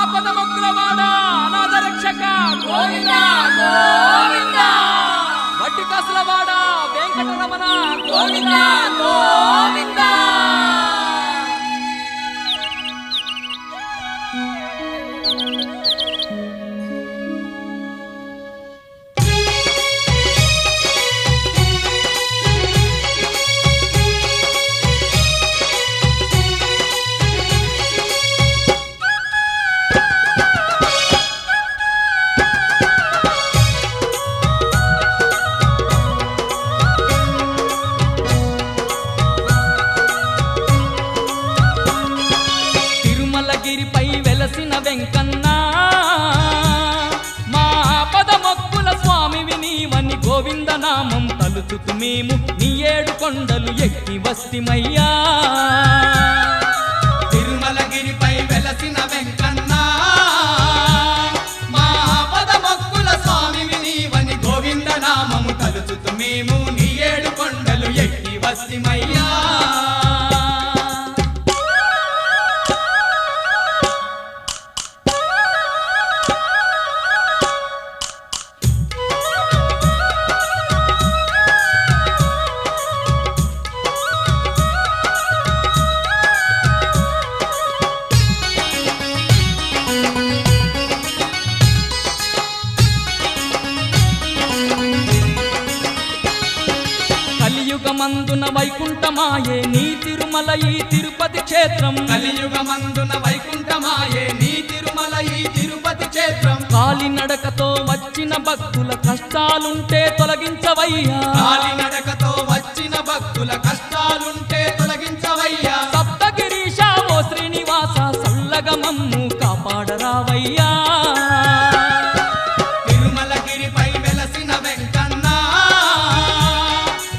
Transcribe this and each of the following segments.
ఆపదముక్కులవాడ అనాథ రక్షక గోవింద గోవింద వడ్డి కాసులవాడ వెంకటరమణ గోవింద గోవింద వెంకన్నా మా పదమొక్కుల స్వామివి నీవని గోవింద నామం తలుచుతు మేము నీ ఏడు కొండలు ఎక్కి వస్తిమయ్యా తిరుమలగిరిపై వెలసిన వెంకన్నా మా పదమొక్కుల స్వామివి నీవని గోవింద నామము తలుచుతు మేము నీ ఏడు కొండలు ఎక్కి వస్తిమయ్యా కలియుగమందున వైకుంఠమాయే నీ తిరుమల ఈ తిరుపతి క్షేత్రం కలియుగమందున వైకుంఠమాయే నీ తిరుమల ఈ తిరుపతి క్షేత్రం కాలినడకతో వచ్చిన భక్తుల కష్టాలుంటే తొలగించవయ్యా కాలినడకతో వచ్చిన భక్తుల కష్టాలుంటే తొలగించవయ్యా సప్తగిరీశ ఓ శ్రీనివాస సల్లగ మమ్ము కాపాడరావయ్యా తిరుమలగిరిపై వెలసిన వెంకన్నా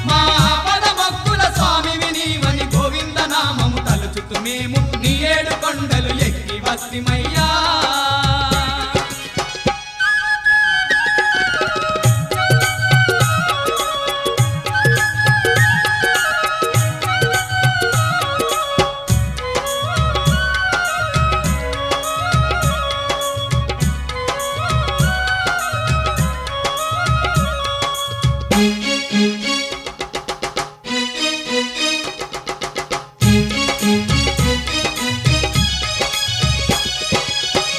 మా పదమొక్కుల స్వామివి నీవని గోవింద నామము తలుచుతు మేము నీ ఏడు కొండలు ఎక్కి వస్తిమయ్యా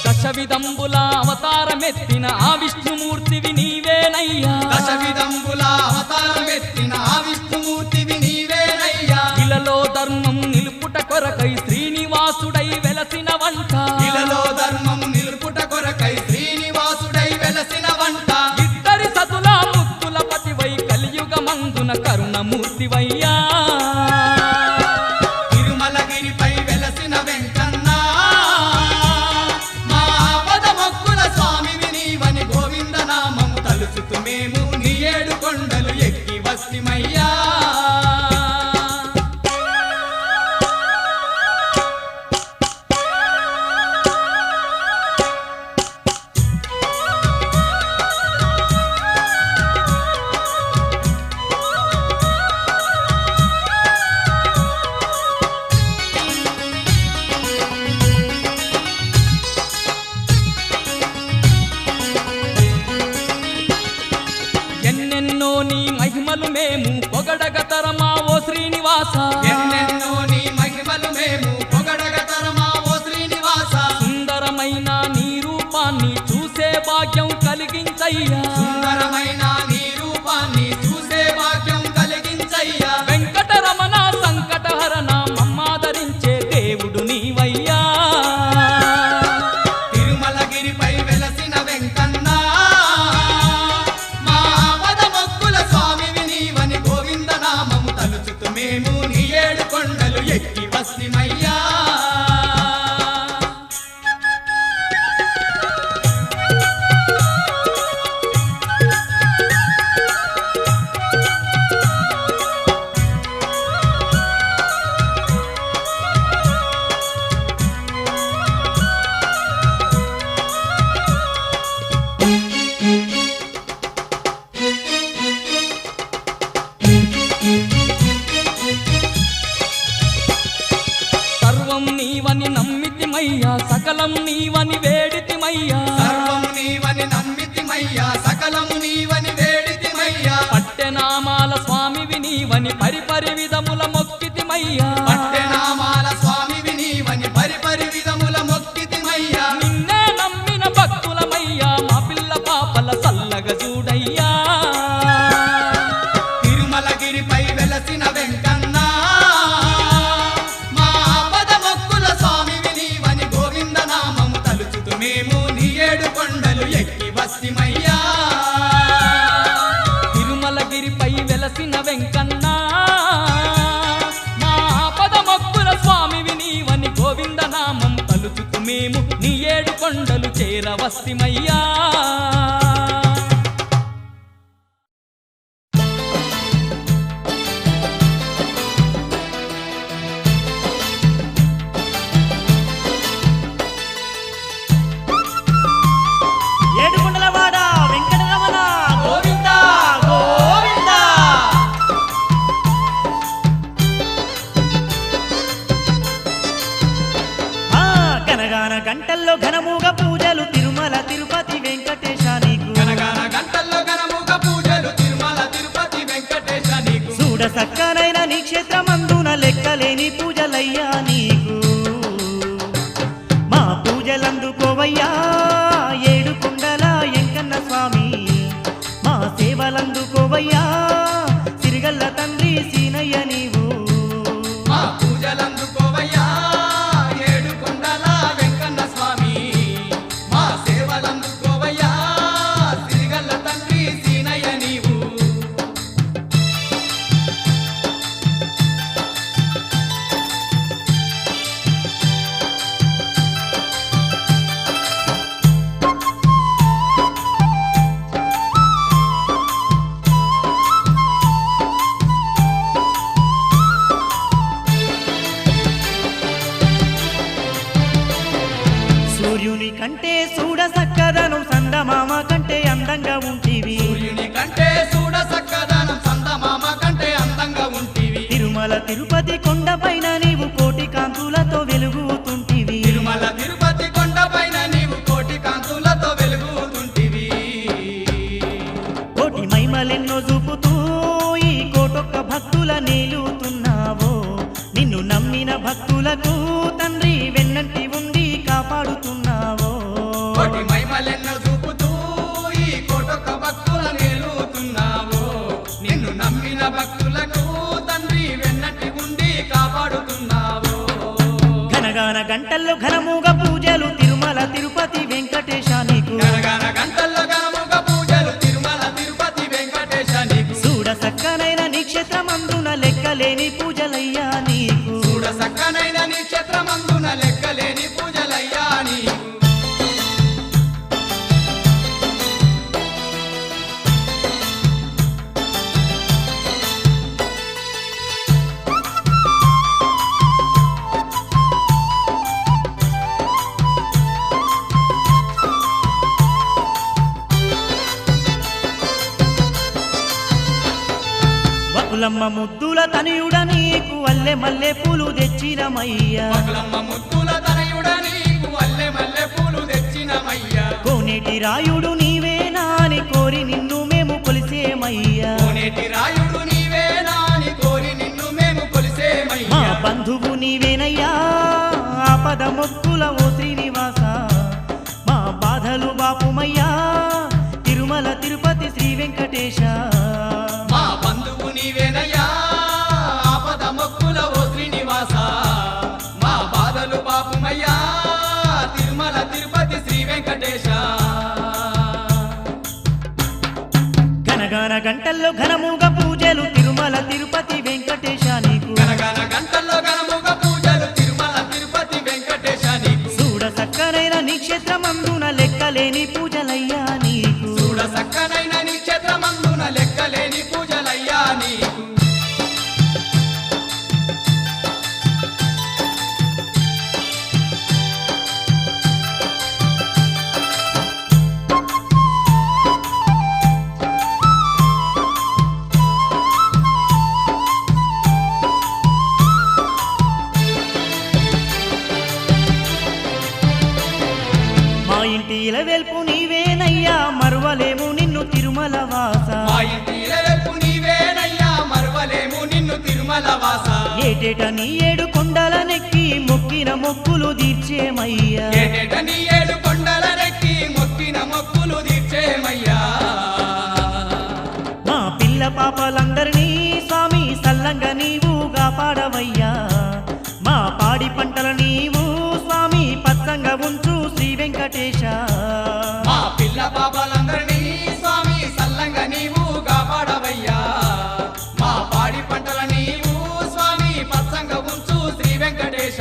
దశవిధంబుల అవతారమెత్తిన ఆ విష్ణుమూర్తివి నీవేనయ్యా దశవిధంబుల అవతారమెత్తిన ఆ విష్ణుమూర్తివి నీవేనయ్యా ఇలలో ధర్మం నిలుపుట కొరకై శ్రీనివాసుడై వెలసిన వంట ఇలలో ధర్మం నిలుపుట కొరకై శ్రీనివాసుడై వెలసిన వంట ఇద్దరి సతుల ముత్తుల పతివై కలియుగమందున కరుణమూర్తివయ్యా తిరుమలగిరిపై వెలసిన వెంకన్నా మా పదమొక్కుల స్వామివి నీవని గోవింద నామము తలుచుతు మేము నీ ఏడు కొండలు ఎక్కి వస్తిమయ్యా ఎన్నెన్నో నీ మహిమలు మేము పొగడగతరమా ఓ శ్రీనివాస ఎన్నెన్నో నీ మహిమలు మేము పొగడగతరమా ఓ శ్రీనివాస సుందరమైన నీ రూపాన్ని చూసే భాగ్యం కలిగించయ్యా సుందరమైన నీ రూపాన్ని చూసే భాగ్యం కలిగించయ్యా వెంకటరమణ సంకటహరణ మమ్మాదరించే దేవుడు నీవయ్యా తిరుమలగిరిపై వెలసిన వెంకన్నా మా పదమొక్కుల స్వామివి నీవని గోవింద నామము తలుచుతు మేము నీ ఏడు కొండలు ఎక్కి వస్తిమయ్యా నమ్మితిమయ్యా సకలము నీవని వేడితిమయ్యా సర్వము నీవని నమ్మితిమయ్యా సకలము నీవని వేడితిమయ్యా పట్టెనామాల స్వామివి నీవని పరిపరి విధముల మొక్కితిమయ్యా పట్టెనామాల స్వామివి నీవని పరిపరి విధముల మొక్కితిమయ్యా నిన్నే నమ్మిన భక్తులమయ్యా మా పిల్ల పాపల సల్లగ చూడయ్యా తిరుమలగిరిపై వెలసిన వెంకన్నా మా ఆపద మొక్కుల స్వామివి నీవని గోవింద నామము తలుచుతూ మేము నీ ఏడు కొండలు ఎక్కి వస్తిమయ్యా తిరుమలగిరిపై వెలసిన వెంకన్నా మా ఆపద మొక్కుల స్వామివి నీవని గోవింద నామం తలుచుతూ మేము నీ ఏడు కొండలు చేరవస్తిమయ్యా ఏడుకొండలవాడ వెంకటరమణ గోవిందా గోవిందా గనగాన గంటల్లో ఘనముగ పూజలు తిరుమల తిరుపతి వెంకటేశ నీకు గనగాన గంటల్లో గనముగ పూజలు తిరుమల తిరుపతి వెంకటేశ నీకు చూడ సక్కనైన నీ క్షేత్రమందున లెక్కలేని పూజలయ్యా నీకు మా పూజలందుకోవయ్యా ఏడు కొండల ఎంకన్న స్వామి మా సేవలందుకోవయ్యా సిరిగల్ల తండ్రి సీనయ్య నీవు మా పూజలందుకోవయ్యా ఏడు కొండల వెంకన్న స్వామి మా సేవలందుకోవయ్యా సిరిగల్ల తండ్రి సీనయ్య నీవు సూర్యుని కంటే చూడ సక్కదనం సందమామ కంటే అందంగా ఉంటివి సూర్యుని కంటే చూడ సక్కదనం సందమామ కంటే అందంగా ఉంటివి తిరుమల తిరుపతి కొండపైన నీవు కోటి కాంతులతో వెలుగుతుంటివి తిరుమల తిరుపతి కొండపైన నీవు కోటి కాంతులతో వెలుగుతుంటివి కోటి మైమలెన్నో చూపుతూ ఈ కోటొక్క భక్తుల నేలుతున్నావో నిన్ను నమ్మిన భక్తులకు తండ్రి వెన్నంటి ఉండి కాపాడుతున్నావో కోటి మహిమలెన్నో చూపుతూ ఈ కోటొక్క భక్తుల నేలుతున్నావు నిన్ను నమ్మిన భక్తులకు తండ్రి వెన్నటి ఉండి కాపాడుతున్నావు ఘనగాన గంటల్లో ఘనముగ పూజలు తిరుమల తిరుపతి వెంకటేశ నీకు గనగన గంటల్లో గనముగ పూజలు తిరుమల తిరుపతి వెంకటేశ నీకు చూడ సక్కనైన నీ క్షేత్రమందున లెక్కలేని పూజలయ్యా నీకు చూడ సక్కనైన నీ క్షేత్రమందున లెక్కలేని పూజలయ్యా నీకు వకులమ్మ ముద్దుల తనయుడ నీకు అల్లె మల్లె పూలు తెచ్చినమయ్యా పగులమ్మ ముద్దుల తనయుడ నీకు అల్లె మల్లె పూలు తెచ్చినమయ్యా కోనేటి రాయుడు నీవేనా అని కోరి నిన్ను మేము కొలిసేమయ్యా కోనేటి రాయుడు నీవేనా అని కోరి నిన్ను మేము మా కొలిసేమయ్యా బంధువు నీవేనయ్యా ఆపద మొక్కుల ఓ శ్రీనివాస మా బాధలు బాపుమయ్యా తిరుమల తిరుపతి శ్రీ వెంకటేశ మా బంధువు నీవేనయ్యా ఆపద మొక్కుల ఓ శ్రీనివాస మా బాధలు పాపమయ్యా తిరుమల తిరుపతి శ్రీ వెంకటేశ గనగాన గంటల్లో ఘనముగ పూజలు తిరుమల తిరుపతి వెంకటేశ నీకు గనగన గంటల్లో గనముగ పూజలు తిరుమల తిరుపతి వెంకటేశ నీకు చూడ సక్కనైన నీ క్షేత్రమందున లెక్కలేని పూజలయ్యా నీకు చూడ సక్కనైన నీ క్షేత్రమందున లెక్కలేని పూజలయ్యా నీకు ఇంటి ఇలవెల్పు నీవేనయ్యా మరువలేము నిన్ను తిరుమల వాస మా ఇంటి ఇలవెల్పు నీవేనయ్యా మరువలేము నిన్ను తిరుమల వాస ఏటేట నీ ఏడు కొండల నెక్కి మొక్కిన మొక్కులు తీర్చేమయ్యా ఏటేట నీ ఏడు కొండల నెక్కి మొక్కిన మొక్కులు తీర్చేమయ్యా మా పిల్ల పాపలందరినీ స్వామి సల్లంగా నీవు కాపాడవయ్యా మా పాడి పంటల నీవు స్వామి పచ్చంగా ఉంచు శ్రీ వెంకటేశ మా పిల్ల పాపలందరినీ స్వామి సల్లంగా నీవు కాపాడవయ్యా మా పాడి పంటల నీవు స్వామి పచ్చంగా ఉంచు శ్రీ వెంకటేశ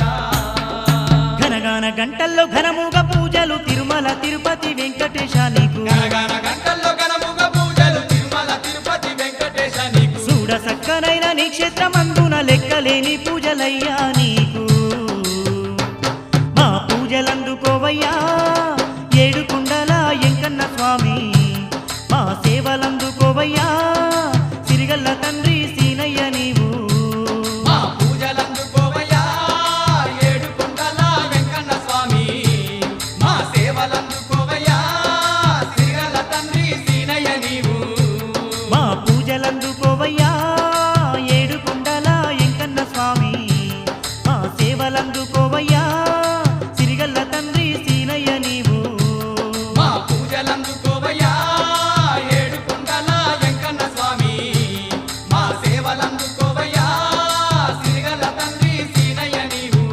ఘనగాన గంటల్లో ఘనముగా పూజలు తిరుమల తిరుపతి వెంకటేశ నీకు గనగన గంటల్లో గణముగా పూజలు తిరుమల తిరుపతి వెంకటేశ నీకు చూడ సక్కనైన నీ క్షేత్రమందున లెక్కలేని పూజలయ్యా నీకు మా పూజలందుకోవయ్యా ఏడు కుండల ఎంకన్న స్వామి మా సేవలందుకోవయ్యా సిరిగల్ల తండ్రి సీనయ్య నీవు మా పూజలందుకోవయ్యా ఏడు కొండల వెంకన్న స్వామి మా సేవలందుకోవయ్యా శ్రీగల తండ్రి సీనయ్య నీవు మా పూజలందుకోవయ్యా ఏడు కుండల ఎంకన్న స్వామి మా సేవలందుకోవయ్యా సిరిగల్ల తండ్రి సీనయ్య నీవు మా పూజలందుకోవయ్యా ఏడు కొండల వెంకన్న స్వామి మా సేవలందుకోవయ్యా శ్రీగల తండ్రి సీనయ్య నీవు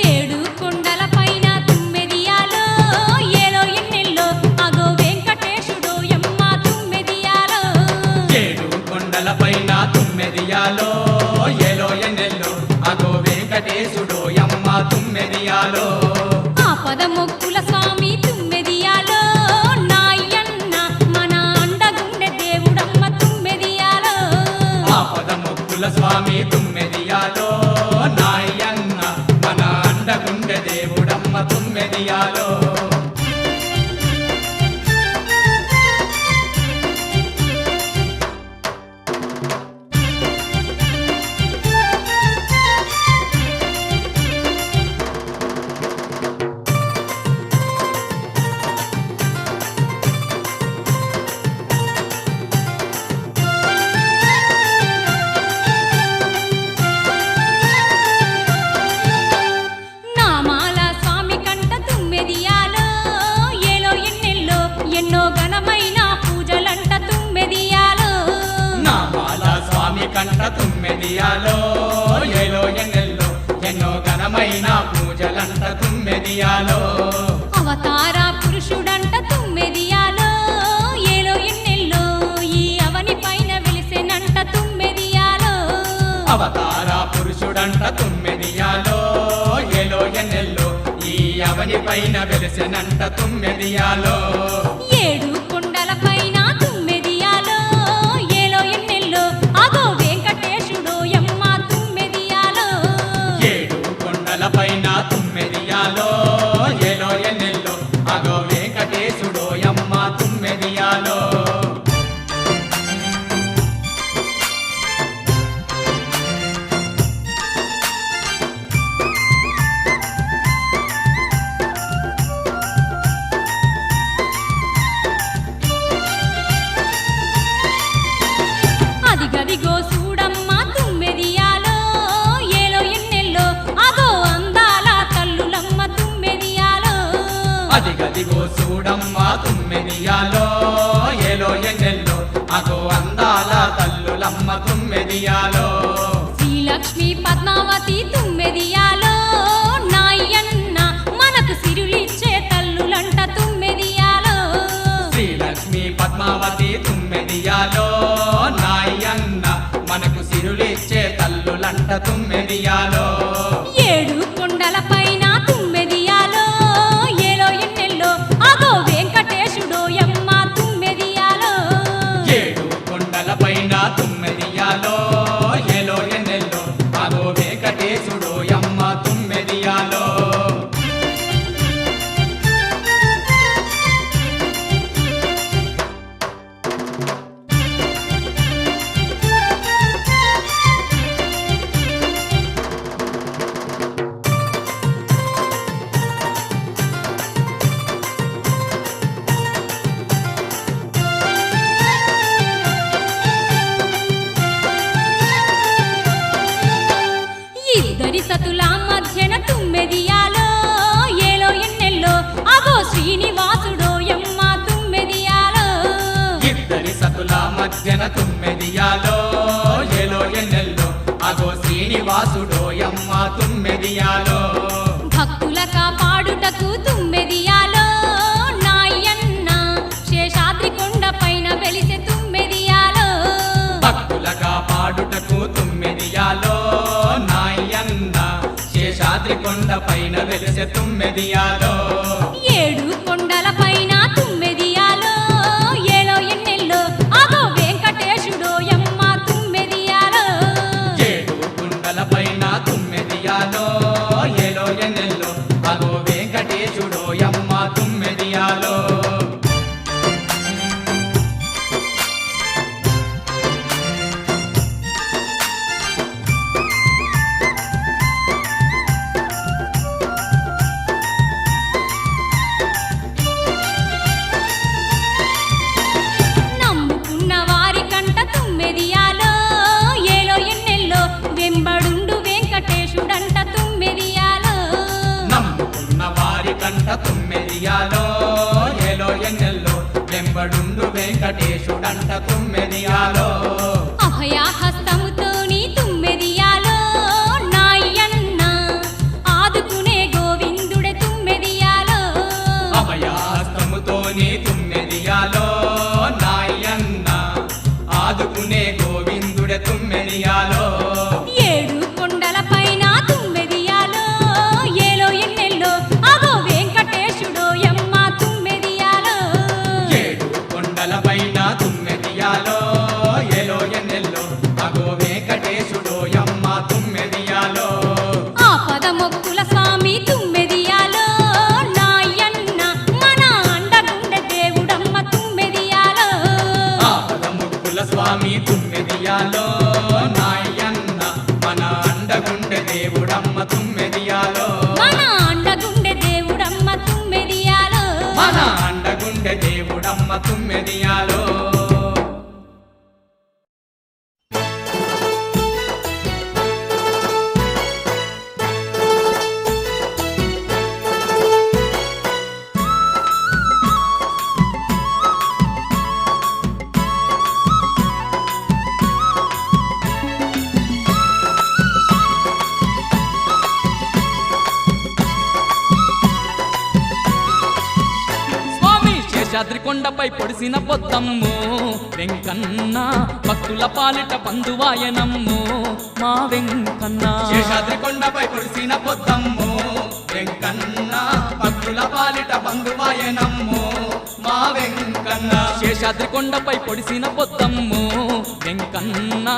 ఏడు కొండల పైన తుమ్మెదియాలో ఏలో ఎన్నెల్లో అగో వెంకటేశుడు యమ్మ తుమ్మెదియాలో ఏడు కొండల పైన తుమ్మెదియాలో ఏలో ఎన్నెల్లో అగో వెంకటేశుడు యమ్మ తుమ్మెదియాలో ఆపద మొక్కుల స్వామి తుమ్మెదియాలో నాయన్న మన అండగుండె దేవుడమ్మ తుమ్మెదియాలో ఆపద మొక్కుల స్వామి తుమ్మెదియాలో నాయన్న మన అండగుండె దేవుడమ్మ తుమ్మెదియాలో నామాల స్వామి కంట తుమ్మెదియాలో ఏలో ఎన్నెల్లో ఎన్నో ఘనమైన పూజలంట తుమ్మెదియాలో నామాల స్వామి కంట తుమ్మెదియాలో ఏలో ఎన్నెల్లో ఎన్నో ఘనమైన పూజలంట తుమ్మెదియాలో అవతార పురుషుడంట తుమ్మెదియాలో ఏలో ఎన్నెల్లో ఈ అవని పైన వెలిసెనంట తుమ్మెదియాలో అవతార పురుషుడంట తుమ్మెదియాలో ఏలో ఎన్నెల్లో ఈ అవని పైన వెలిసెనంట తుమ్మెదియాలో ఏడు కొండల పైన తుమ్మెదియాలో ఏలో ఎన్నెల్లో అగో వెంకటేశుడు యమ్మ తుమ్మెదియాలో ఏడు కొండల పైన తుమ్మెదియాలో ఏలో ఎన్నెల్లో అగో వెంకటేశుడు యమ్మ తుమ్మెదియాలో అదిగదిగో చూడమ్మ తుమ్మెదియాలో ఏలో ఎన్నెల్లో అగో అందాల తల్లులమ్మ తుమ్మెదియాలో అదిగదిగో చూడమ్మ తుమ్మెదియాలో ఏలో ఎన్నెల్లో అగో అందాల తల్లులమ్మ తుమ్మెదియాలో శ్రీలక్ష్మి పద్మావతి తుమ్మెదియాలో నాయన్న మనకు సిరులిచ్చే తల్లులంట తుమ్మెదియాలో శ్రీలక్ష్మి పద్మావతి తుమ్మెదియాలో నాయన్న మనకు సిరులిచ్చే తల్లులంట తుమ్మెదియాలో ఏడు కొండల పైన తుమ్మెదియాలో ఏలో ఎన్నెల్లో అగో వెంకటేశుడు యమ్మ తుమ్మెదియాలో ఏడు కొండల పైన తుమ్మెదియాలో ఏలో ఎన్నెల్లో అగో వెంకటేశుడు ఇద్దరి సతుల మధ్యన తుమ్మెదియాలో ఏలో ఎన్నెల్లో అగో శ్రీనివాసుడో యమ్మ తుమ్మెదియాలో ఇద్దరి సతుల మధ్యన తుమ్మెదియాలో ఏలో ఎన్నెల్లో అగో శ్రీనివాసుడోయమ్మ తుమ్మెదియాలో భక్తుల కాపాడుటకు తుమ్మెదియాలో నాయన్న శేషాద్రి కొండ పైన వెలిసే తుమ్మెదియాలో భక్తుల కాపాడుటకు తుమ్మెదియాలో నాయన్న శేషాద్రి కొండ పైన వెలిసే తుమ్మెదియాలో ఏడు కొండల పైన తుమ్మెదియాలో ఏలో ఎన్నెల్లో అగో వెంకటేశుడో యమ్మ తుమ్మెదియాలో ఏడు కుండల పైన తుమ్మెదియాలో ఏలో ఎన్నెల్లో అగో వెంకటేశుడోయమ్మ తుమ్మెదియాలో నమ్ముకున్న వారి కంట తుమ్మెదియాలో ఏలో ఎన్నెల్లో వెంబడుండు వెంకటేశుడంట తుమ్మెదియాలో నమ్ముకున్న వారి కంట తుమ్మెదియాలో ఏలో ఎన్నెల్లో వెంబడుండు వెంకటేశుడంట తుమ్మెదియాలో అభయహస్తముతోని తుమ్మెదియాలో నాయన్న ఆదుకునే గోవిందుడే తుమ్మెదియాలో అభయాస్తముతోని తుమ్మెదియాలో నాయన్న ఆదుకునే గోవిందుడే తుమ్మెదియాలో ఏడు కొండల పైన తుమ్మెదియాలో ఏలో ఎన్నెల్లో అగో వెంకటేశుడో యమ్మ తుమ్మెదియాలో ఏడు కొండల పైన తుమ్మెదియాలో ఏలో ఎన్నెల్లో అగో వెంకటేశుడోయమ్మ తుమ్మెదియాలో ఆపద మొక్కుల స్వామి తుమ్మెదియాలో నాయన్న మన అండగుండె దేవుడమ్మ తుమ్మెదియాలో ఆపద ముక్కుల స్వామి తుమ్మెదియాలో నాయన్న మన అండగుండె దేవుడమ్మ తుమ్మెదియాలో మన అండగుండె దేవుడమ్మ తుమ్మెదియాలో మన అండగుండె దేవుడమ్మ తుమ్మెదియాలో స్వామి శేషాద్రి కొండపై పొడిసిన పొద్దమ్ము వెంకన్న భక్తుల పాలిట బంధువాయనమ్ము మా వెంకన్న శేషాద్రి కొండపై పొడిసిన పొద్దమ్ము వెంకన్న భక్తుల పాలిట బంధువాయనమ్ము మా వెంకన్న శేషాద్రి కొండపై పొడిసిన పొద్దమ్ము వెంకన్న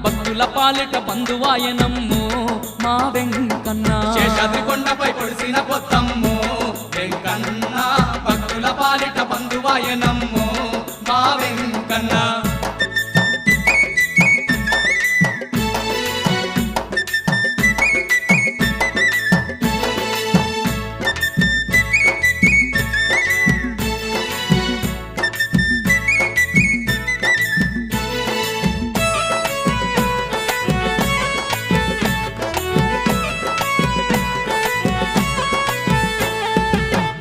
భక్తుల పాలిట బంధువాయనమ్ము మా వెంకన్న శేషాద్రి కొండపై పొడిసిన పొద్దమ్ము వెంకన్న భక్తుల పాలిట బంధువాయనమ్ము మా వెంకన్న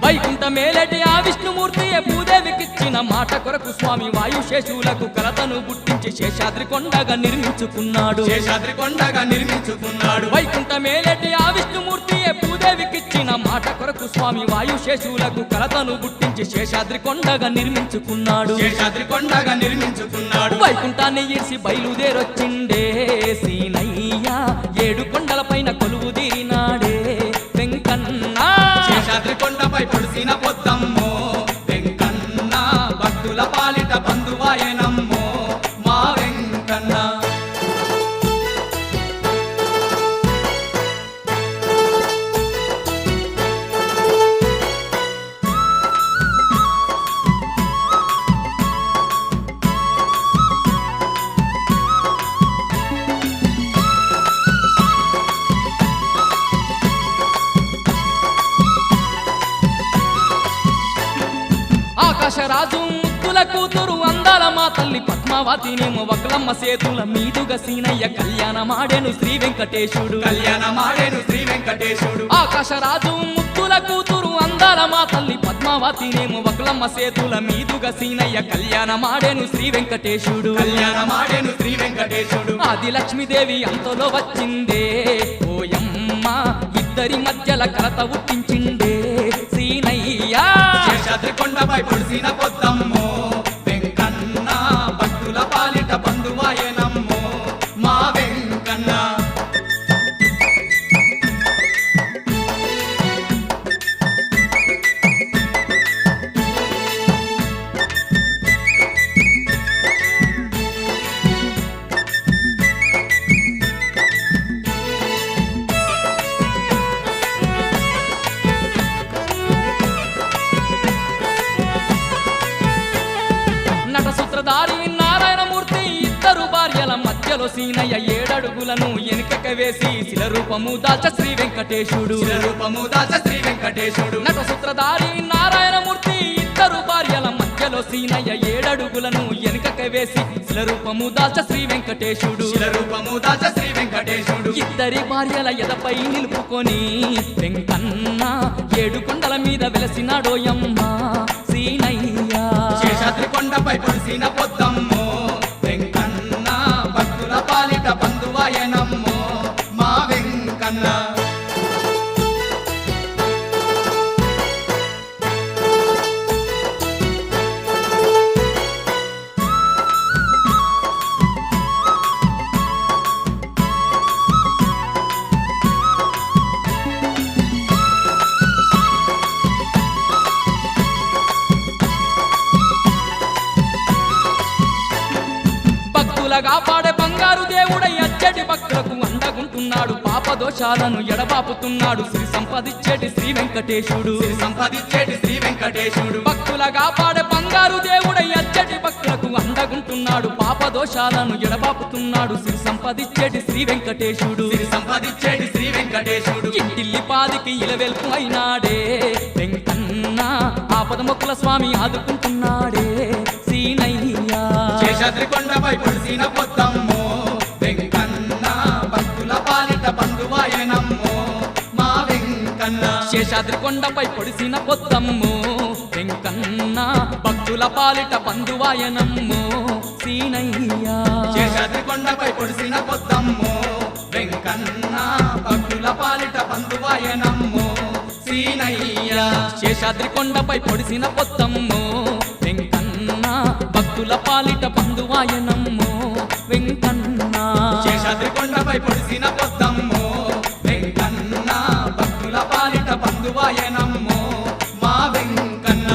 వైకుంఠ మేలటి ఆ విష్ణుమూర్తి భూదేవికిచ్చిన మాట కొరకు స్వామి వాయుశేషులకు కలతను పుట్టించి శేషాద్రి కొండగా నిర్మించుకున్నాడు శేషాద్రి కొండగా నిర్మించుకున్నాడు వైకుంఠ మేలటి ఆ విష్ణుమూర్తి భూదేవికిచ్చిన మాట కొరకు స్వామి వాయుశేషులకు కలతను పుట్టించి శేషాద్రి కొండగా నిర్మించుకున్నాడు శేషాద్రి కొండగా నిర్మించుకున్నాడు వైకుంఠాన్ని ఇడిసి బయలుదేరొచ్చిండే సీనయ్య ఏడు కొండల పైన కొలువు తీరినాడే వెంకన్న శేషాద్రి కొండపై పొడిసిన పొద్దమ్ము వెంకన్న భక్తుల పాలిట బంధువాయనమ్ము మా వెంకన్న మా తల్లి పద్మావతినేమో వక్లమ్మ సేతుల మీదుగా సీనయ్య కళ్యాణమాడెను శ్రీ వెంకటేశుడు. కళ్యాణమాడెను శ్రీ వెంకటేశుడు. ఆకాశరాజు ముత్తుల కూతురు అందాల మా తల్లి పద్మావతినేమో వక్లమ్మ సేతుల మీదుగా సీనయ్య కళ్యాణమాడెను శ్రీ వెంకటేశుడు. కళ్యాణమాడెను శ్రీ వెంకటేశుడు. ఆది లక్ష్మీదేవి అంతలో వచ్చిందే ఓయమ్మ, ఇద్దరి మధ్యల కలత ఉట్టించిండే సీనయ్య. శేషాద్రి కొండపై పొడిసిన పొద్దమ్మో వెంకన్న, భక్తుల పాలిట బంధువాయనమ్మో మా వెంకన్న. నట సూత్రధారి నారాయణమూర్తి ఇద్దరు భార్యల మధ్యలో సీనయ్య 7 అడుగులను వెనుకక వేసి శిల రూపము దాల్చ శ్రీ వెంకటేశుడు. రూపము దాచ శ్రీ వెంకటేశుడు. నట సూత్రధారి నారాయణమూర్తి ఇద్దరు భార్యల మధ్యలో సీనయ్య 7 అడుగులను వెనుకక వేసి శిల రూపము దాల్చ శ్రీ వెంకటేశుడు. రూపము దాచ శ్రీ వెంకటేశుడు. ఇద్దరి భార్యల ఎదపై నిలుపుకొని వెంకన్న 7 కొండల మీద వెలసినాడోయమ్మ సీనయ్య. శేషాద్రి కొండపై పొడిసిన పొద్దమ్మో వెంకన్న, భక్తుల పాలిట బంధువాయనమ్మో మా వెంకన్న. భక్తులగా పాడే బంగారు దేవుడై అచ్చటి భక్తులకు అండగుంటున్నాడు, పాప దోషాలను ఎడబాపుతున్నాడు శ్రీ సంపదిచ్చేటి శ్రీ వెంకటేశుడు. సంపాదించేటి శ్రీ వెంకటేశుడు. భక్తులగా పాడే బంగారు దేవుడై అచ్చటి భక్తులకు అండగుంటున్నాడు, పాప దోషాలను ఎడబాపుతున్నాడు శ్రీ సంపదిచ్చేటి శ్రీ వెంకటేశుడు. సంపాదించేటి శ్రీ వెంకటేశుడు. ఇంటిల్లి పాదికి ఇలవెల్పు అయినాడే వెంకన్న, ఆపద మొక్కుల స్వామి ఆదుకుంటున్నాడే సీనయ్య. శేషాద్రి కొండపై పొడిసిన పొద్దమ్మో వెంకన్న, భక్తుల పాలిట బంధువాయనమ్మో మా వెంకన్న. శేషాద్రి కొండపై పొడిసిన పొద్దమ్మో వెంకన్న, భక్తుల పాలిట బంధువాయనమ్మో సీనయ్య. శేషాద్రి కొండపై పొడిసిన పొద్దమ్మో వెంకన్న, భక్తుల పాలిట బంధువాయనమ్మో సీనయ్య. శేషాద్రి కొండపై పొడిసిన పొద్దమ్మో వెంకన్న, భక్తుల పాలిట బంధువాయనమ్మో వెంకన్న. శేషాద్రి కొండపై పొడిసిన పొద్దమ్మో వెంకన్న, భక్తుల పాలిట బంధువాయనమ్మో మా వెంకన్న.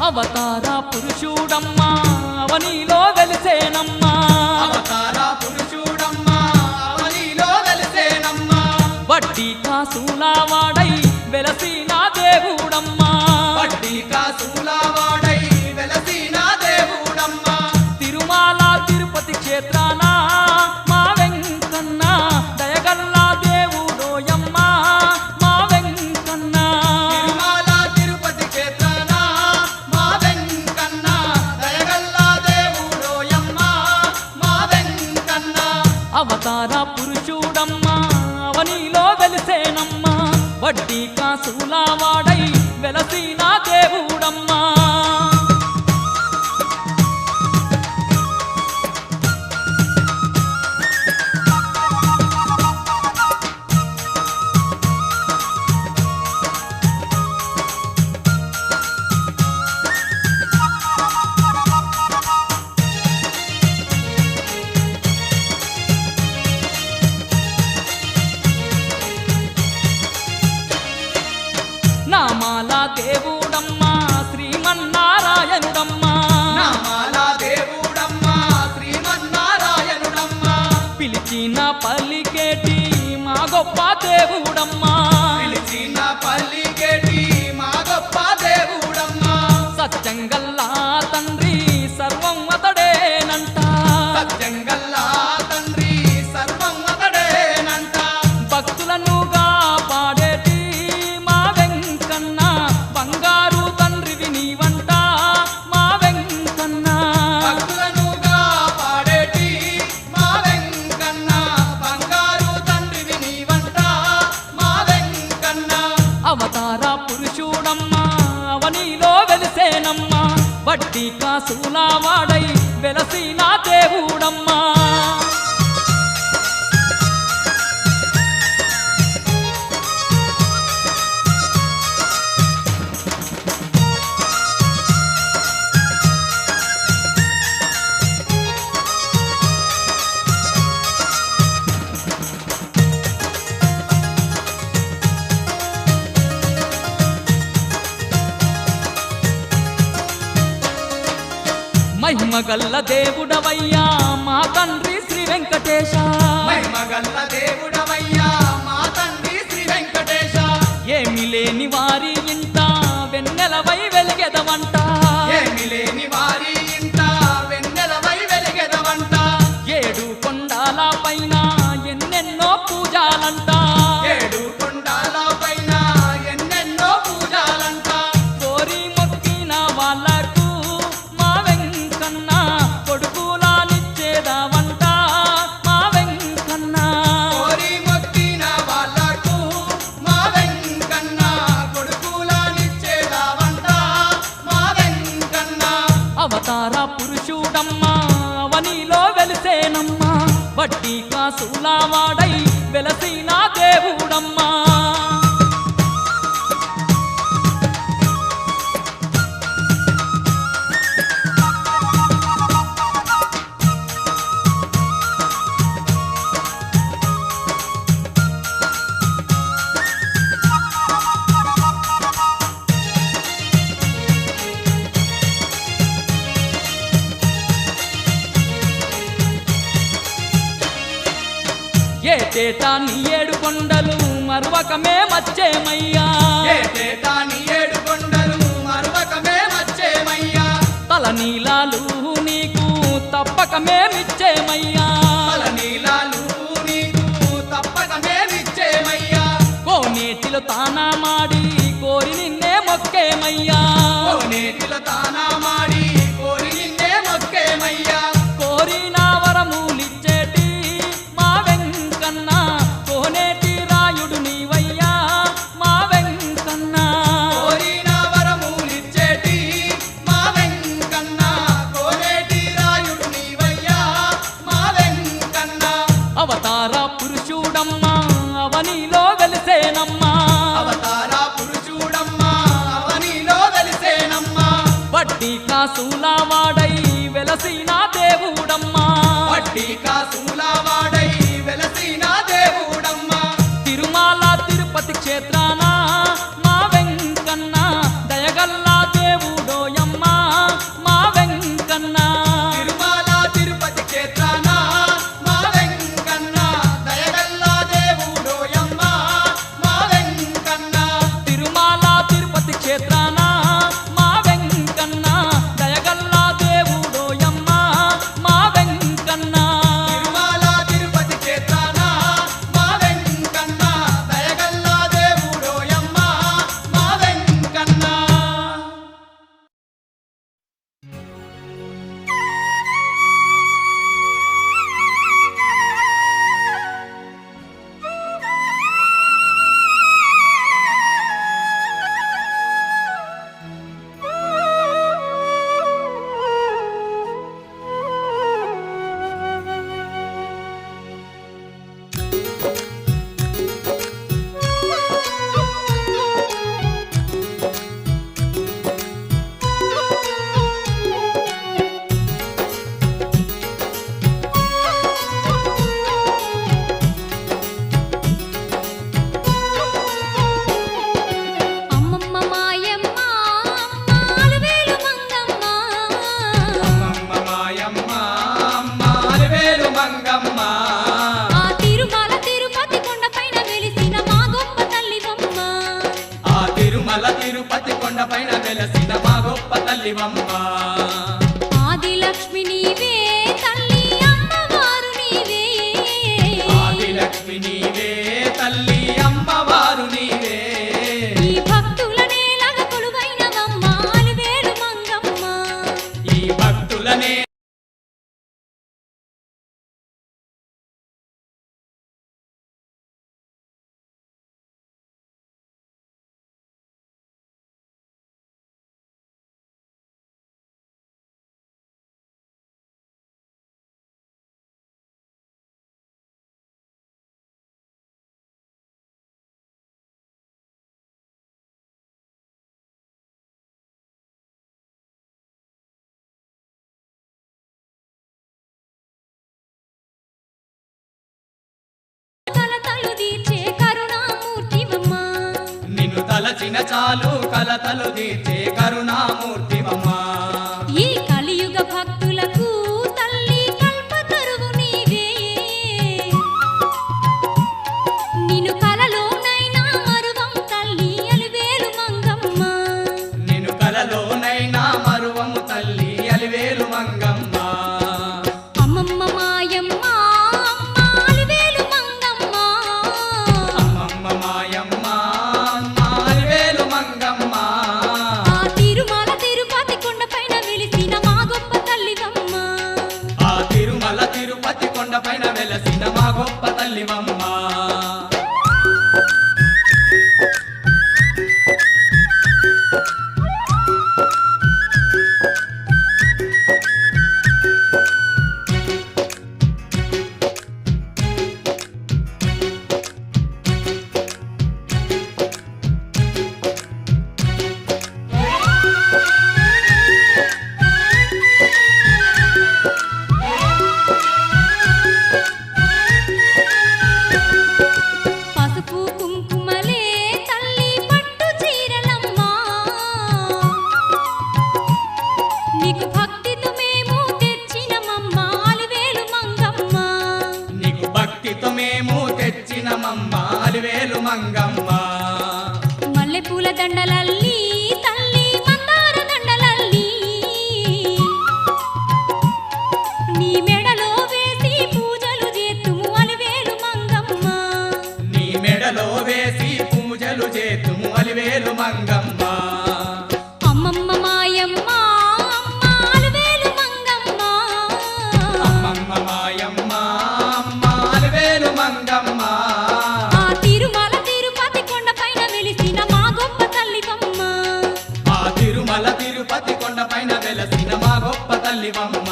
అవతార పురుషుడమ్మా అవనిలో వెలిసేనమ్మా, అవతార పురుషుడమ్మా అవనిలో వెలిసేనమ్మా. వడ్డీ కాసుల వాడై వెలసిన దేవుడమ్మా, వడ్డీ కాసుల వాడై వెలసిన దేవుడమ్మా. తిరుమల తిరుపతి క్షేత్రాన మా వెంకన్న దయగల్లా దేవుడోయమ్మా మా వెంకన్న. తిరుమల తిరుపతి క్షేత్రాన మా వెంకన్న, దయగల్లా దేవుడోయమ్మా మా వెంకన్న. అవతార పురుషుడమ్మా అవనిలో వెలిసేనమ్మా, వడ్డీ కాసుల వాడై వెలసిన దేవుడమ్మా. నామాల దేవుడమ్మా పిలిచిన పలికేటి మా గొప్ప దేవుడమ్మా పిలిచిన పల్లికేటి మా గొప్ప దేవుడమ్మా సత్యంగల్లా తండ్రి సర్వం అతడేనంట సత్యంగల్లా తండ్రి సర్వం అతడేనంట భక్తులనుగా పాడేటి మా వెంకన్న బంగారు తండ్రివి నీవంట మా వెంకన్న భక్తులనుగా పాడేటి మా వెంకన్న బంగారు తండ్రివి నీవంట మా వెంకన్న అవతార పురుషుడమ్మా అవనిలో వెలిసేనమ్మా వడ్డీ కాసుల వాడై వెలసిన దేవుడమ్మా మహిమగల్ల దేవుడవయ్యా మా తండ్రి శ్రీ వెంకటేశ మహిమగల్ల దేవుడవయ్యా మా తండ్రి శ్రీ వెంకటేశ ఏమి లేని వారి ఇంట వెన్నెలవై వెలిగెదవంట ఏమి లేని వారి ఇంట వెన్నెలవై వెలిగెదవంట ఏడు కొండాల పైన ఎన్నెన్నో పూజాలంట ఏడు కొండాల పైన ఎన్నెన్నో పూజాలంట కోరి మొక్కిన వాళ్ళకు మా వెంకన్న కొడుకులానిచ్చేదావంట మా వెంకన్న కోరి మొక్కిన వాళ్ళకు మా వెంకన్న కొడుకులానిచ్చేదావంట మా వెంకన్న అవతార పురుషుడమ్మా అవనిలో వెలిసేనమ్మా వడ్డీ కాసుల వాడై వెలసిన దేవుడమ్మా ఏటేటా నీ ఏడు కొండలు మరువకమే మచ్చేమయ్యా ఏటేటా నీ ఏడు కొండలు మరువకమే వచ్చేమయ్యా తల నీలాలు నీకు తప్పకమేమిచ్చేమయ్యా తల నీలాలు నీకు తప్పకమేమిచ్చేమయ్యా కోనేటిలో తానా మాడి కోరి నిన్నే మొక్కేమయ్యా కోనేటిలో తానా మాడి కోరి నిన్నే మొక్కేమయ్యా కోరిన వరములిచ్చేటి మా వెంకన్న కోనేటి రాయుడు నీవయ్యా మా వెంకన్న కోరిన వరములిచ్చేటి మా వెంకన్న కోనేటి రాయుడు నీవయ్యా మా వెంకన్న అవతార పురుషుడమ్మా అవనిలో వెలిసేనమ్మా అవతార పురుషుడమ్మా అవనిలో వెలిసేనమ్మా వడ్డీ కాసుల వాడై వెలసిన దేవుడమ్మా వడ్డీ కాసుల వాడై వెలసిన దేవుడమ్మా తిరుమల తిరుపతి క్షేత్రాన మా వెంకన్న దయగల్లా దేవుడోయమ్మా మా వెంకన్న తిరుమల తిరుపతి క్షేత్రాన మా వెంకన్న దయగల్లా దేవుడోయమ్మా మా వెంకన్న తిరుమల తిరుపతి క్షేత్రాన మా వెంకన్న దయగల్లా దేవుడోయమ్మా మా వెంకన్న తిరుమల తిరుపతి లక్ష్మి నీవే తల్లి అమ్మవారు నీవే ఈ భక్తుల నేలగ కొలువైనవమ్మ అలివేలు మంగమ్మ ఈ భక్తులనే కలతలు తీర్చే కరుణామూర్తివమ్మ నిన్ను తలచిన చాలు కలతలు తీర్చే కరుణామూర్తివమ్మా ఈ కలియుగ భక్తులకు తల్లి కల్పతరువు నీవే నిన్ను కలలోనైనా మరువం తల్లి అలివేలు మంగమ్మ నిన్ను కలలోనైనా మరువము తల్లి అలివేలు మంగమ్మ అమ్మమ్మ మాయమ్మ అమ్మ అలివేలు మంగమ్మ అమ్మమ్మ మాయమ్మ అమ్మ అలివేలు మంగమ్మ ఆ తిరుమల తిరుపతి కొండపైన వెలిసిన మా గొప్ప తల్లివమ్మ ఆ తిరుమల తిరుపతి కొండపైన వెలసిన మా గొప్ప తల్లివమ్మ పసుపు కుంకుమలే తల్లి పట్టు చీరలమ్మ నీకు భక్తితో మేము తెచ్చినమమ్మ అలివేలు మంగమ్మ నీకు భక్తితో మేము తెచ్చినమమ్మ అలివేలు మంగమ్మ మల్లెపూల దండలల్లి తల్లి మందార దండలల్లి నీ మెడలో వేసి పూజలు చేతుము అలివేలు మంగమ్మ నీ మెడలో వేసి పూజలు చేతుము అలివేలు మంగమ్మ అమ్మమ్మ మాయమ్మ అమ్మ అలివేలు మంగమ్మ అమ్మమ్మ మాయమ్మ అమ్మ అలివేలు మంగమ్మ ఆ తిరుమల తిరుపతి కొండపైన వెలిసిన మా గొప్ప తల్లివమ్మ ఆ తిరుమల తిరుపతి కొండపైన వెలసిన మా గొప్ప తల్లివమ్మ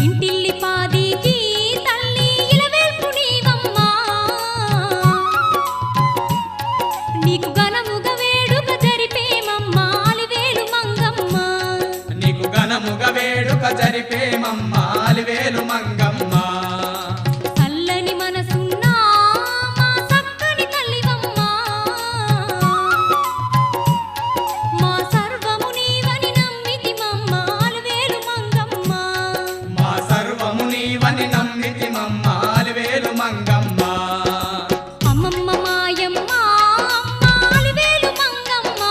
ఇంటిల్లి పాదికి తల్లి ఇలవేల్పు నీవమ్మ నీకు ఘనముగ వేడుక జరిపేమమ్మ అలివేలు మంగమ్మ నీకు ఘనముగ వేడుక జరిపేమమ్మ అలివేలు మంగమ్మ చల్లని మనసున్న మా చక్కని తల్లివమ్మ మా సర్వము నీవని నమ్మితిమమ్మ అలివేలు మంగమ్మ మా సర్వము నీవని నమ్మితిమమ్మ అలివేలు మంగమ్మ అమ్మమ్మ మాయమ్మ అమ్మ అలివేలు మంగమ్మ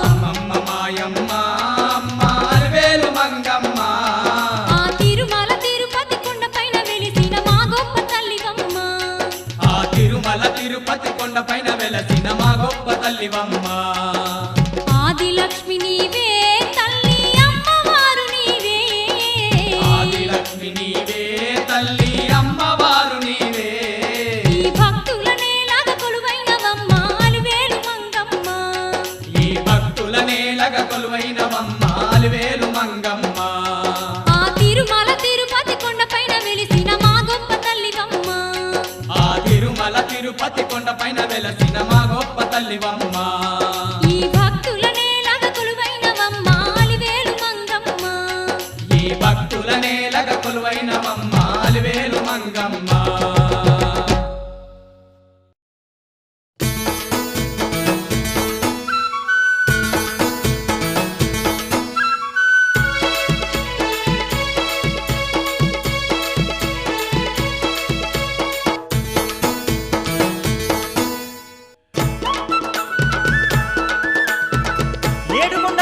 అమ్మమ్మ మాయమ్మ అమ్మ అలివేలు మంగమ్మ ఆ తిరుమల తిరుపతి కొండపైన వెలిసిన మా గొప్ప తల్లివమ్మ ఆ తిరుమల తిరుపతి కొండపైన వెలసిన మా గొప్ప తల్లివమ్మ ఆది లక్ష్మి నీవే తల్లి అమ్మవారు నీవే ఆది లక్ష్మి నీవే తల్లి అమ్మవారు నీవే ఈ భక్తుల నేలగ కొలువైనవమ్మ అలివేలు మంగమ్మ ఈ భక్తుల నేలగ కొలువైనవమ్మ అలివేలు మంగమ్మ ఆ తిరుమల తిరుపతి కొండపైన వెలిసిన మా గొప్ప తల్లివమ్మ ఆ తిరుమల తిరుపతి కొండపైన వెలసిన మా గొప్ప తల్లివమ్మ ఈ భక్తుల నేలగ కొలువైనవమ్మ అలివేలు మంగమ్మ ఈ భక్తుల నేలగ కొలువైనవమ్మ అలివేలు మంగమ్మ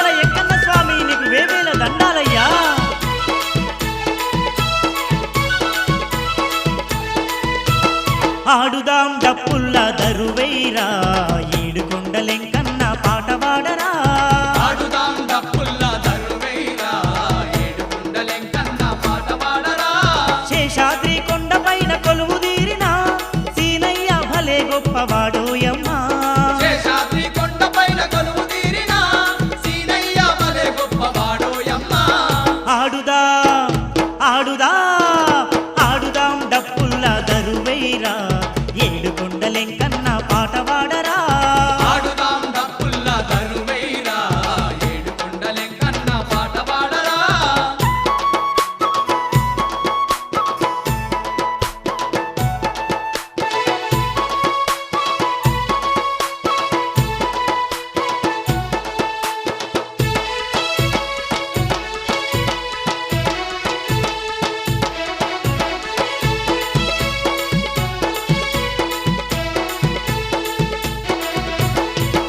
ధర్మాల ఎక్కన్న స్వామి నీకు వేవేల దండాలయ్యా. ఆడుదాం డప్పుల్ల దరువైరా ఏడుకొండలెంకన్న పాట పాడరా. ఆడుదాం డప్పుల్ల దరువైరా ఏడుకొండలెంకన్న పాట పాడరా. శేషాద్రి కొండపైన కొలువు తీరిన సీనయ్య భలే గొప్పవాడోయమ్మా. శేషాద్రి కొండపైన కొలువు తీరిన సీనయ్య భలే గొప్పవాడోయమ్మా. ఆడుదాం ఆడుదాం ఆడుదాం డప్పుల్ల దరువైరా ఏడుకొండలెంకన్న పాట పాడరా. ఆడుదాం డప్పుల్ల దరువైరా ఏడుకొండలెంకన్న పాట పాడరా.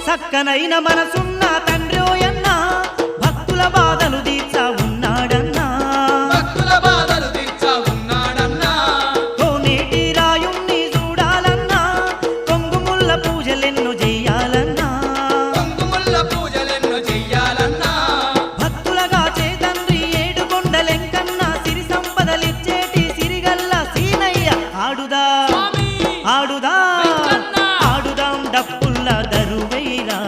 చక్కనైన మనసున్న తండ్రోయన్న భక్తుల బాధలు తీర్చా ఉన్నాడన్నా. భక్తుల బాధలు తీర్చా ఉన్నాడన్నా. కోనేటి రాయుణ్ణి చూడాలన్నా కొంగుముల్ల పూజలెన్నో చెయ్యాలన్నా. కుంకుముల్ల పూజలెన్నో చెయ్యాలన్నా. భక్తులగా చేతండ్రి ఏడుకొండలెంకన్న సిరి సంపదలిచ్చేటి సిరిగల్ల సీనయ్య. ఆడుదా స్వామి ఆడుదా వెంకన్న. ఆడుదాం డప్పుల్ల దరువైరా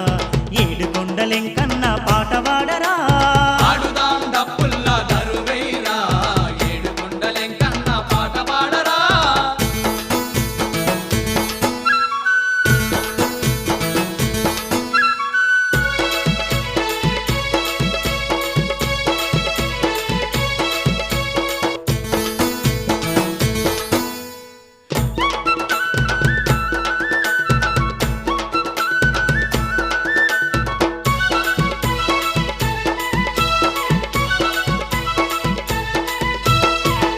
ఏడుకొండలెంకన్న పాట పాడరా. ఆడుదాం డప్పుల్ల దరువైరా ఏడుకొండలెంకన్న పాట పాడరా.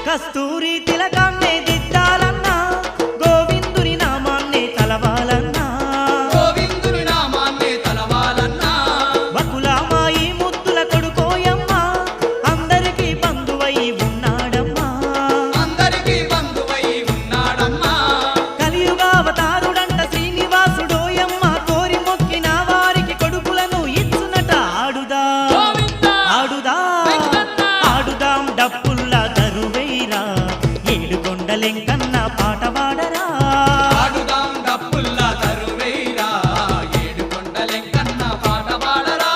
కస్తూరి తిలకాన్నే దిద్దాలన్నా గోవిందుని నామాన్నే తలవాలన్నా. గోవిందుని నామాన్నే తలవాలన్నా. బకులామాయి ముద్దుల కొడుకోయమ్మా అందరికీ బంధువై ఉన్నాడమ్మా. అందరికీ బంధువై ఉన్నాడమ్మా. కలియుగావతారుడంట శ్రీనివాసుడోయమ్మ కోరి మొక్కిన వారికి కొడుకులను ఇచ్చునట. ఆడుదా గోవిందా ఆడుదా వెంకన్న. ఆడుదాం డప్పుల్ల దరువైరా ఏడుకొండలెంకన్న పాట పాడరా. ఆడుదాం డప్పుల్ల దరువైరా ఏడుకొండలెంకన్న పాట పాడరా.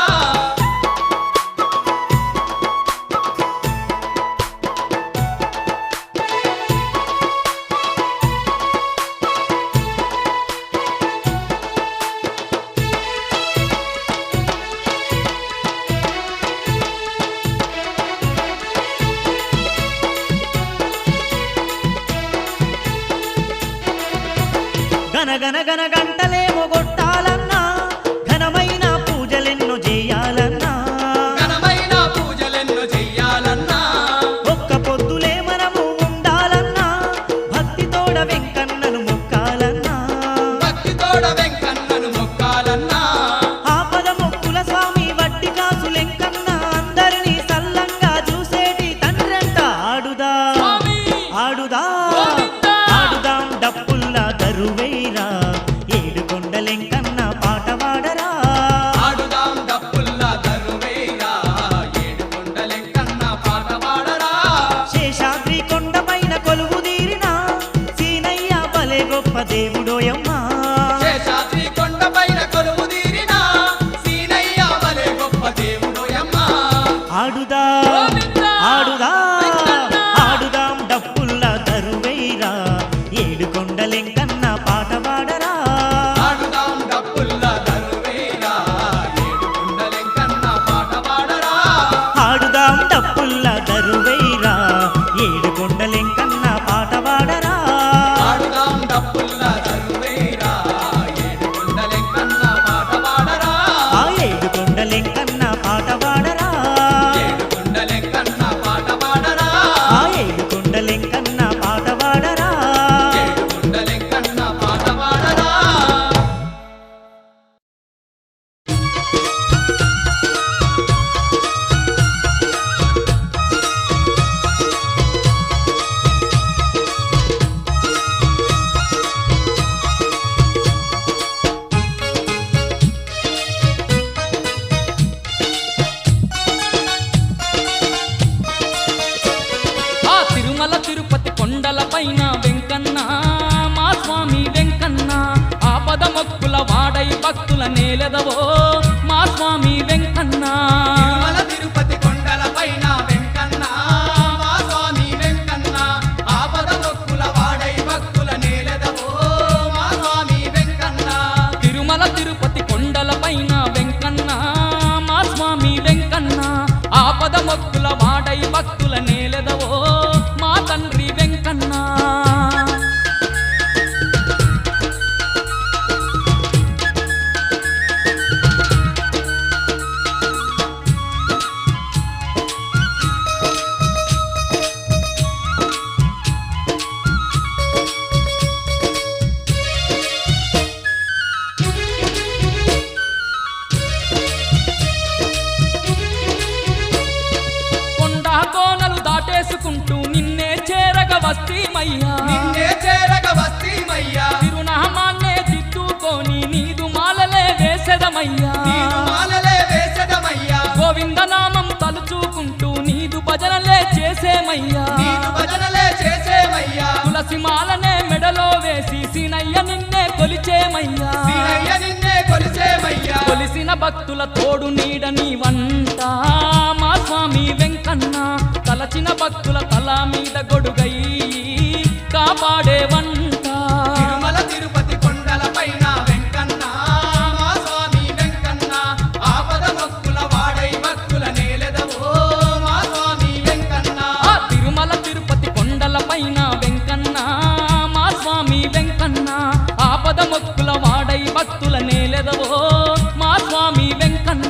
గనగన గన గంటలేమో కొట్టాలన్నా ఘనమైన పూజలెన్నో చేయాలన్నా. ఘనమైన పూజలెన్నో చెయ్యాలన్నా. ఒక్క పొద్దులే మనము ఉండాలన్నా భక్తితోడ వెంకన్నను మొక్కాలన్నా. భక్తితోడ వెంకన్నను మొక్కాలన్నా. ఆపద మొక్కుల స్వామి వడ్డి కాసులెంకన్న అందరినీ సల్లంగా చూసేటి తండ్రంట. ఆడుదా ఆడుదా గోవిందా. ఆడుదాం డప్పుల్ల దరువైరా మొక్కుల వాడై భక్తుల నేలెదవో మా స్వామి వెంకన్న తిరుమల తిరుపతి కొండల పైన వెంకన్న మా స్వామి వెంకన్న ఆపద మొక్కుల వాడై భక్తుల నేలెదవో మా స్వామి వెంకన్న తిరుమల తిరుపతి కొండల పైన వెంకన్న మా స్వామి వెంకన్న ఆపద మొక్కుల వాడై భక్తుల నేలెదవో మా తండ్రి వెంకన్న కొండా కోనలు దాటేసుకుంటూ నిన్నే చేరగ వస్తీమయ్యా నిన్నే చేరగ వస్తీమయ్యా తిరునామాన్నే దిద్దుకొని నీదు మాలలే వేసెదమయ్యా నీదు మాలలే వేసెదమయ్యా గోవిందనామం తలుచుకుంటూ నీదు భజనలే చేసేమయ్యా నీదు భజనలే చేసేమయ్యా తులసి మాలనే మెడలో వేసి సీనయ్య నిన్నే కొలిచేమయ్యా సీనయ్య నిన్నే కొలిసేమయ్యా కొలిసిన భక్తుల తోడు నీడ నీవంట మా స్వామి వెంకన్న తలచిన భక్తుల తల మీద గొడుగై కాపాడేవంట తిరుమల తిరుపతి కొండల పైన వెంకన్న మా స్వామి వెంకన్న ఆపద మొక్కుల వాడై భక్తుల నేలెదవో మా స్వామి వెంకన్న ఆ తిరుమల తిరుపతి కొండల పైన వెంకన్న మా స్వామి వెంకన్న ఆపద మొక్కుల వాడై భక్తుల నేలెదవో మా స్వామి వెంకన్న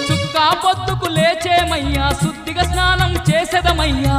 చుక్కా పొద్దుకు లేచేమయ్యా శుద్ధిగా స్నానం చేసేదమయ్యా